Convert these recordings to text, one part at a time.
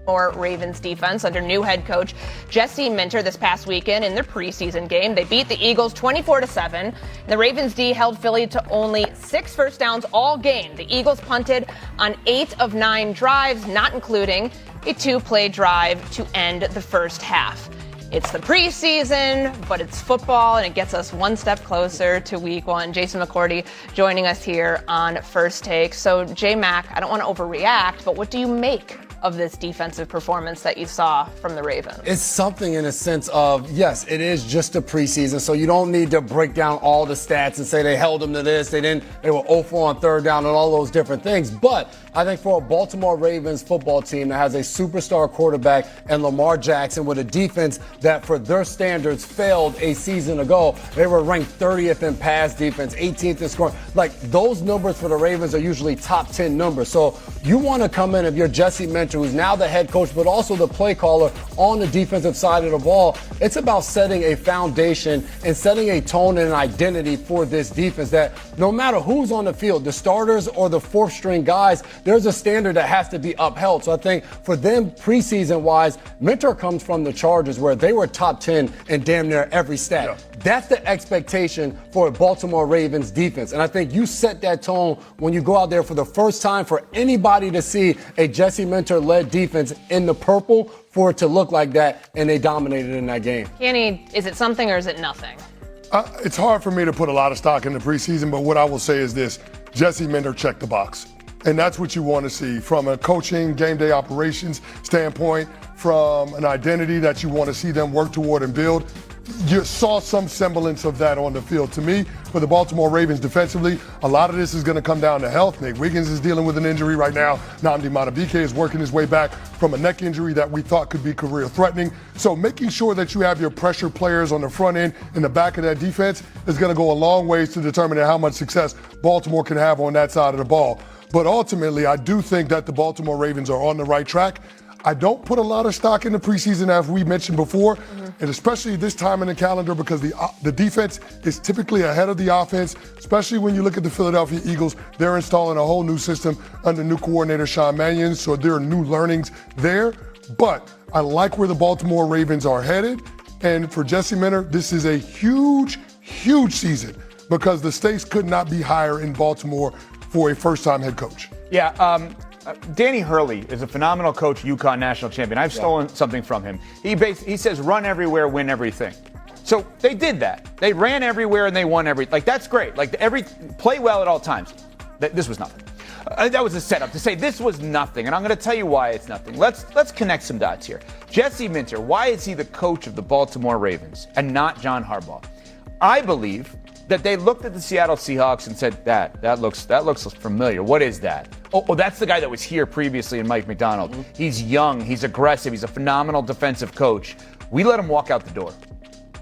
Ravens defense under new head coach Jesse Minter this past weekend in their preseason game. They beat the Eagles 24-7. The Ravens D held Philly to only 6 first downs all game. The Eagles punted on 8 of 9 drives, not including a 2-play drive to end the first half. It's the preseason, but it's football, and it gets us one step closer to week 1. Jason McCourty joining us here on First Take. So, J-Mac, I don't want to overreact, but what do you make of this defensive performance that you saw from the Ravens? It's something in a sense of, yes, it is just a preseason, so you don't need to break down all the stats and say they held them to this, they were 0-4 on third down and all those different things. But I think for a Baltimore Ravens football team that has a superstar quarterback and Lamar Jackson with a defense that for their standards failed a season ago, they were ranked 30th in pass defense, 18th in scoring. Like, those numbers for the Ravens are usually top 10 numbers. So you want to come in, if you're Jesse Minter, who's now the head coach, but also the play caller on the defensive side of the ball. It's about setting a foundation and setting a tone and an identity for this defense that no matter who's on the field, the starters or the fourth string guys, there's a standard that has to be upheld. So I think for them, preseason-wise, Minter comes from the Chargers where they were top 10 in damn near every stat. Yeah. That's the expectation for a Baltimore Ravens defense. And I think you set that tone when you go out there for the first time for anybody to see a Jesse Minter-led defense in the purple for it to look like that, and they dominated in that game. Kenny, is it something or is it nothing? It's hard for me to put a lot of stock in the preseason, but what I will say is this. Jesse Minter checked the box. And that's what you want to see from a coaching, game day operations standpoint, from an identity that you want to see them work toward and build. You saw some semblance of that on the field. To me, for the Baltimore Ravens defensively, a lot of this is going to come down to health. Nick Wiggins is dealing with an injury right now. Nnamdi Madubuike is working his way back from a neck injury that we thought could be career-threatening. So making sure that you have your pressure players on the front end and the back of that defense is going to go a long ways to determining how much success Baltimore can have on that side of the ball. But ultimately, I do think that the Baltimore Ravens are on the right track. I don't put a lot of stock in the preseason, as we mentioned before, and especially this time in the calendar because the defense is typically ahead of the offense, especially when you look at the Philadelphia Eagles. They're installing a whole new system under new coordinator Sean Mannion, so there are new learnings there. But I like where the Baltimore Ravens are headed, and for Jesse Minter, this is a huge, huge season because the stakes could not be higher in Baltimore for a first-time head coach. Yeah, Danny Hurley is a phenomenal coach, UConn national champion. I've stolen something from him. He says run everywhere, win everything. So they did that. They ran everywhere and they won everything. Like, that's great. Like, play well at all times. This was nothing. That was a setup to say this was nothing, and I'm going to tell you why it's nothing. Let's connect some dots here. Jesse Minter, why is he the coach of the Baltimore Ravens and not John Harbaugh? I believe that they looked at the Seattle Seahawks and said, that looks familiar. What is that? Oh, that's the guy that was here previously in Mike Macdonald. Mm-hmm. He's young, he's aggressive, he's a phenomenal defensive coach. We let him walk out the door.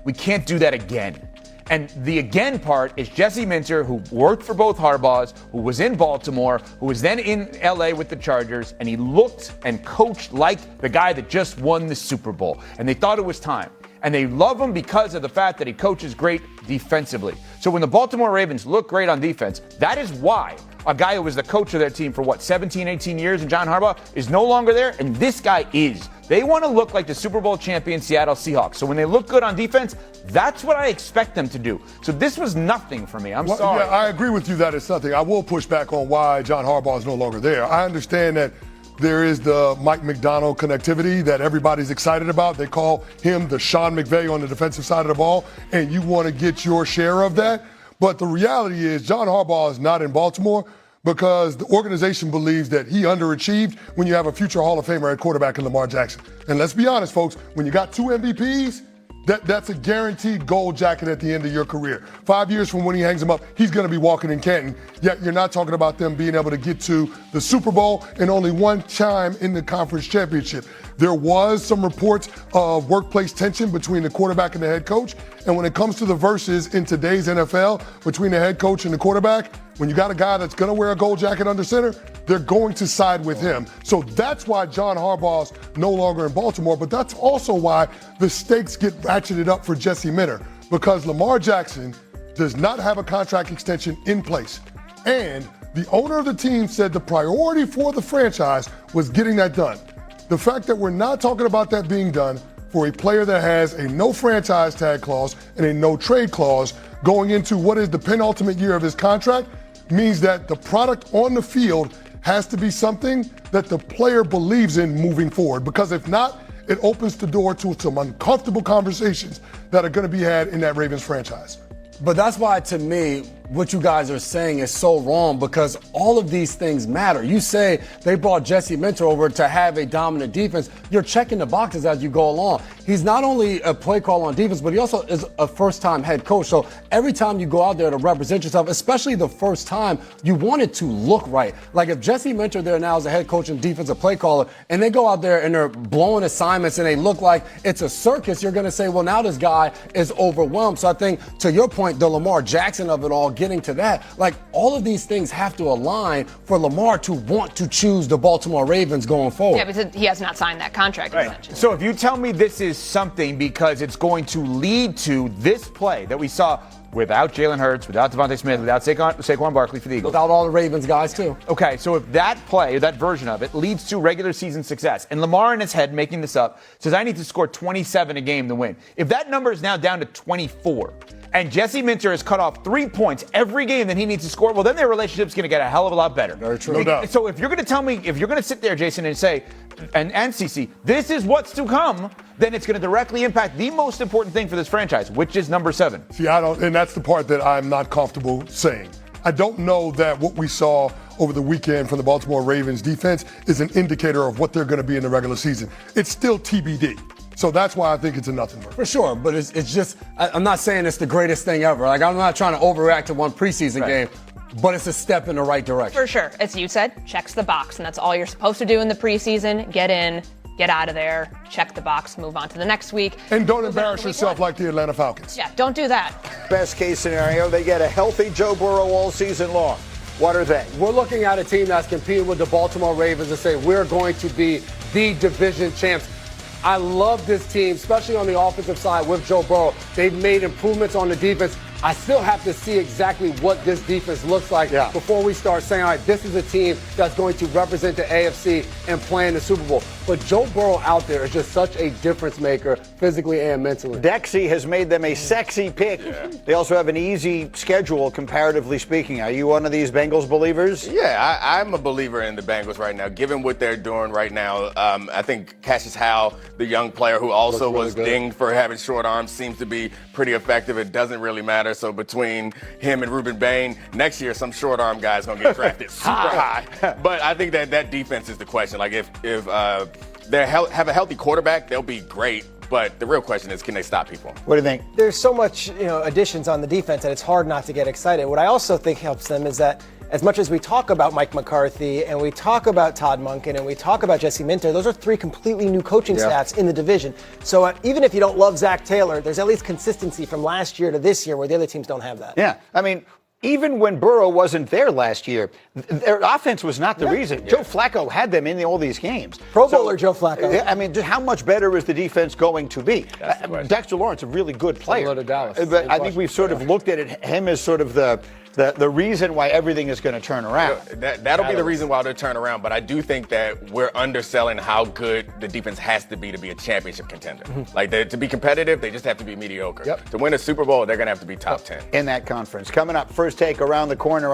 We can't do that again. And the again part is Jesse Minter, who worked for both Harbaughs, who was in Baltimore, who was then in LA with the Chargers, and he looked and coached like the guy that just won the Super Bowl. And they thought it was time. And they love him because of the fact that he coaches great defensively. So when the Baltimore Ravens look great on defense, that is why a guy who was the coach of their team for 17, 18 years, and John Harbaugh, is no longer there, and this guy is. They want to look like the Super Bowl champion Seattle Seahawks. So when they look good on defense, that's what I expect them to do. So this was nothing for me. I'm sorry. Yeah, I agree with you that it's nothing. I will push back on why John Harbaugh is no longer there. I understand that there is the Mike Macdonald connectivity that everybody's excited about. They call him the Sean McVay on the defensive side of the ball, and you want to get your share of that. But the reality is John Harbaugh is not in Baltimore because the organization believes that he underachieved when you have a future Hall of Famer at quarterback in Lamar Jackson. And let's be honest, folks, when you got 2 MVPs, that's a guaranteed gold jacket at the end of your career. 5 years from when he hangs him up, he's going to be walking in Canton. Yet you're not talking about them being able to get to the Super Bowl and only one time in the conference championship. There was some reports of workplace tension between the quarterback and the head coach. And when it comes to the versus in today's NFL between the head coach and the quarterback, when you got a guy that's going to wear a gold jacket under center, they're going to side with him. So that's why John Harbaugh's no longer in Baltimore, but that's also why the stakes get ratcheted up for Jesse Minter, because Lamar Jackson does not have a contract extension in place. And the owner of the team said the priority for the franchise was getting that done. The fact that we're not talking about that being done for a player that has a no franchise tag clause and a no trade clause going into what is the penultimate year of his contract means that the product on the field has to be something that the player believes in moving forward. Because if not, it opens the door to some uncomfortable conversations that are going to be had in that Ravens franchise. But that's why, to me, what you guys are saying is so wrong, because all of these things matter. You say they brought Jesse Minter over to have a dominant defense. You're checking the boxes as you go along. He's not only a play caller on defense, but he also is a first-time head coach. So every time you go out there to represent yourself, especially the first time, you want it to look right. Like if Jesse Minter there now is a head coach and defensive play caller, and they go out there and they're blowing assignments and they look like it's a circus, you're going to say, well, now this guy is overwhelmed. So I think, to your point, the Lamar Jackson of it all, getting to that, like all of these things have to align for Lamar to want to choose the Baltimore Ravens going forward. Yeah, because he has not signed that contract extension. So if you tell me this is something because it's going to lead to this play that we saw without Jalen Hurts, without Devontae Smith, without Saquon Barkley for the Eagles. Without all the Ravens guys, too. Okay, so if that play, that version of it, leads to regular season success, and Lamar in his head, making this up, says, I need to score 27 a game to win. If that number is now down to 24, and Jesse Minter has cut off 3 points every game that he needs to score, well, then their relationship's going to get a hell of a lot better. Very true. No doubt. So if you're going to tell me, if you're going to sit there, Jason, and say, and CC, this is what's to come, then it's going to directly impact the most important thing for this franchise, which is number 7. See, I don't, and that's the part that I'm not comfortable saying. I don't know that what we saw over the weekend from the Baltimore Ravens defense is an indicator of what they're going to be in the regular season. It's still TBD. So that's why I think it's a nothing burger. For sure, but it's just, I'm not saying it's the greatest thing ever. Like, I'm not trying to overreact to one preseason game, but it's a step in the right direction. For sure. As you said, checks the box, and that's all you're supposed to do in the preseason. Get in, get out of there, check the box, move on to the next week. And don't embarrass yourself like the Atlanta Falcons. Yeah, don't do that. Best case scenario, they get a healthy Joe Burrow all season long. What are they? We're looking at a team that's competing with the Baltimore Ravens and say we're going to be the division champs. I love this team, especially on the offensive side with Joe Burrow. They've made improvements on the defense. I still have to see exactly what this defense looks like before we start saying, all right, this is a team that's going to represent the AFC and play in the Super Bowl. But Joe Burrow out there is just such a difference maker physically and mentally. Dexy has made them a sexy pick. They also have an easy schedule, comparatively speaking. Are you one of these Bengals believers? Yeah, I'm a believer in the Bengals right now, given what they're doing right now. I think Cassius Howell, the young player who also was dinged for having short arms, seems to be pretty effective. It doesn't really matter. So between him and Ruben Bain, next year some short arm guy's going to get drafted super high. But I think that defense is the question. Like if they have a healthy quarterback, they'll be great. But the real question is, can they stop people? What do you think? There's so much, additions on the defense that it's hard not to get excited. What I also think helps them is that as much as we talk about Mike McCarthy and we talk about Todd Monken and we talk about Jesse Minter, those are 3 completely new coaching staffs in the division. So even if you don't love Zach Taylor, there's at least consistency from last year to this year where the other teams don't have that. Yeah, I mean, even when Burrow wasn't there last year, their offense was not the reason. Joe Flacco had them in all these games. Pro Bowler Joe Flacco. I mean, how much better is the defense going to be? Dexter Lawrence, a really good player. Similar to Dallas. But I think we've sort of looked at him as sort of the reason why everything is going to turn around. That'll be the reason why they'll turn around. But I do think that we're underselling how good the defense has to be a championship contender. Like, to be competitive, they just have to be mediocre. To win a Super Bowl, they're going to have to be top 10. In that conference. Coming up, first take around the corner.